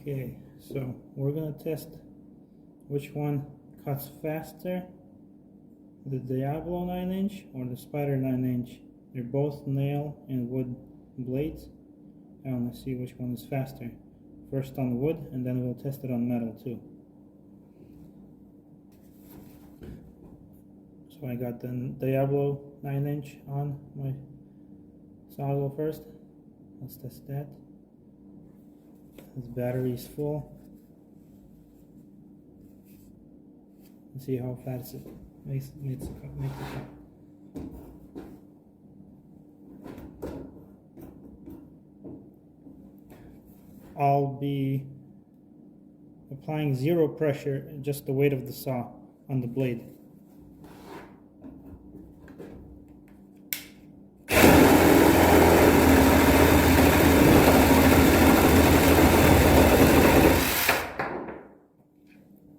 Okay, so we're gonna test which one cuts faster, the Diablo 9" or the Spider 9". They're both nail and wood blades. I want to see which one is faster. First on wood, and then we'll test it on metal too. So I got the Diablo 9" on my Sawzall first. Let's test that. This battery is full. Let's see how fast it makes the cut. I'll be applying zero pressure, just the weight of the saw on the blade.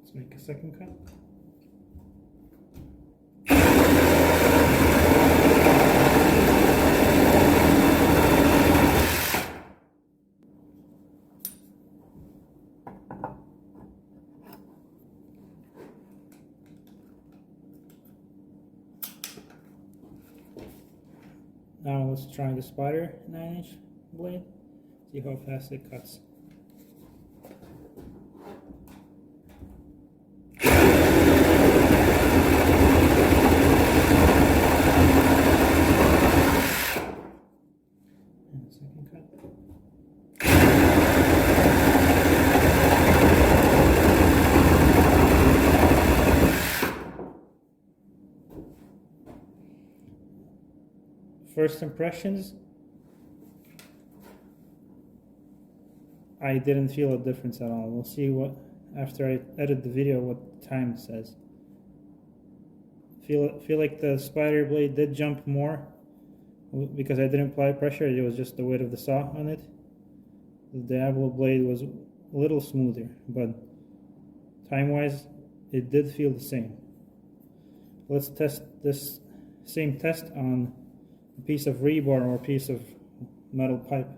Let's make a second cut. Now let's try the Spider 9" blade, see how fast it cuts. And second cut. First impressions, I didn't feel a difference at all. We'll see what, after I edit the video, what time it says. Feel like the Spider blade did jump more because I didn't apply pressure. It was just the weight of the saw on it. The Diablo blade was a little smoother, but time-wise, it did feel the same. Let's test this same test on a piece of rebar or a piece of metal pipe.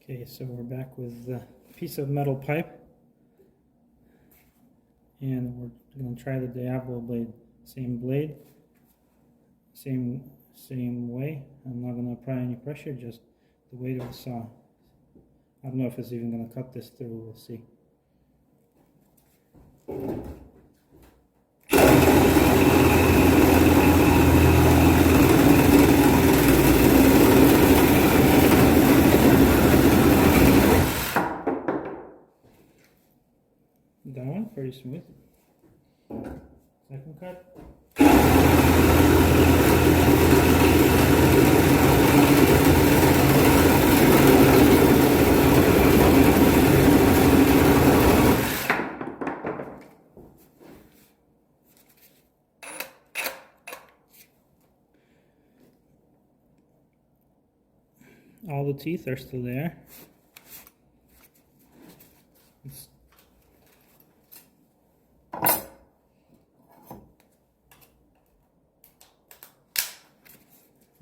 Okay, so we're back with a piece of metal pipe, and we're going to try the Diablo blade. Same blade, same way. I'm not going to apply any pressure, just the weight of the saw. I don't know if it's even going to cut this through. We'll see. That one, pretty smooth. Second cut. All the teeth are still there.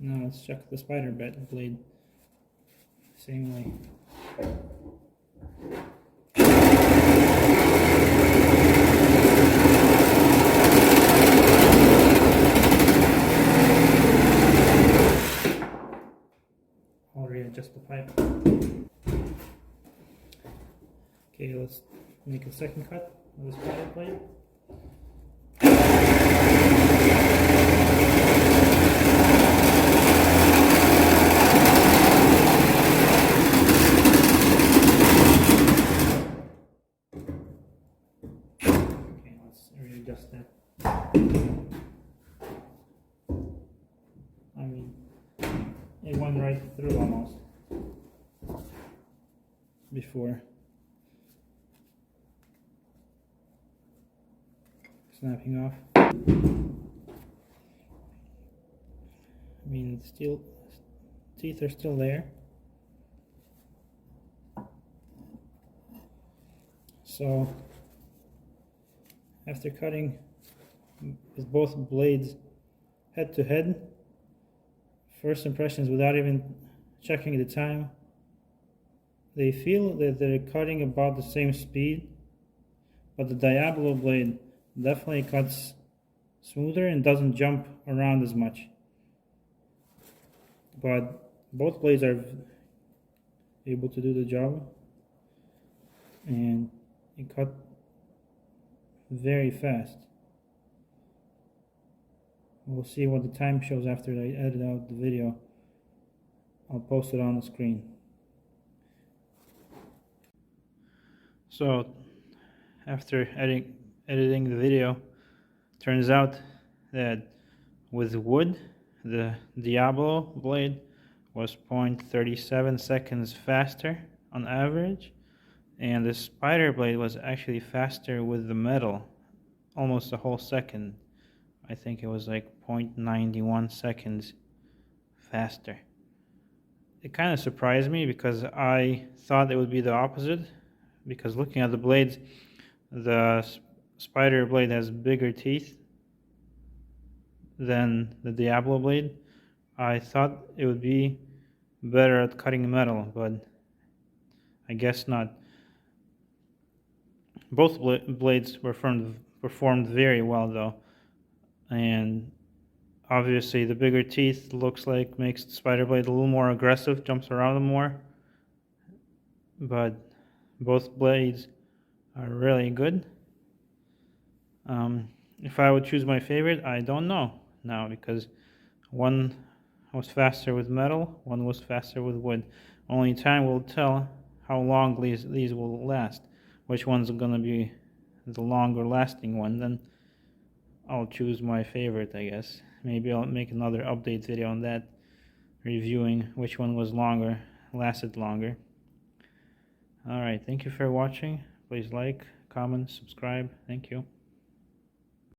Now let's check the Spider blade. Same way. I'll readjust the pipe. Okay, let's make a second cut of the Spider blade. Readjust that. I mean, it went right through almost before snapping off. I mean, still teeth are still there. So after cutting with both blades head to head, first impressions without even checking the time, they feel that they're cutting about the same speed, but the Diablo blade definitely cuts smoother and doesn't jump around as much. But both blades are able to do the job, and it cut very fast. We'll see what the time shows after I edit out the video. I'll post it on the screen. So after editing the video, turns out that with wood, the Diablo blade was 0.37 seconds faster on average, and the Spider blade was actually faster with the metal, almost a whole second. I think it was like 0.91 seconds faster. It kind of surprised me because I thought it would be the opposite, because looking at the blades, the Spider blade has bigger teeth than the Diablo blade. I thought it would be better at cutting metal, but I guess not. Both blades performed very well though, and obviously the bigger teeth looks like makes the Spider blade a little more aggressive, jumps around them more, but both blades are really good. If I would choose my favorite, I don't know now, because one was faster with metal, one was faster with wood. Only time will tell how long these will last, which one's going to be the longer lasting one. Then I'll choose my favorite, I guess. Maybe I'll make another update video on that, reviewing which one was lasted longer. Alright, thank you for watching. Please like, comment, subscribe. Thank you.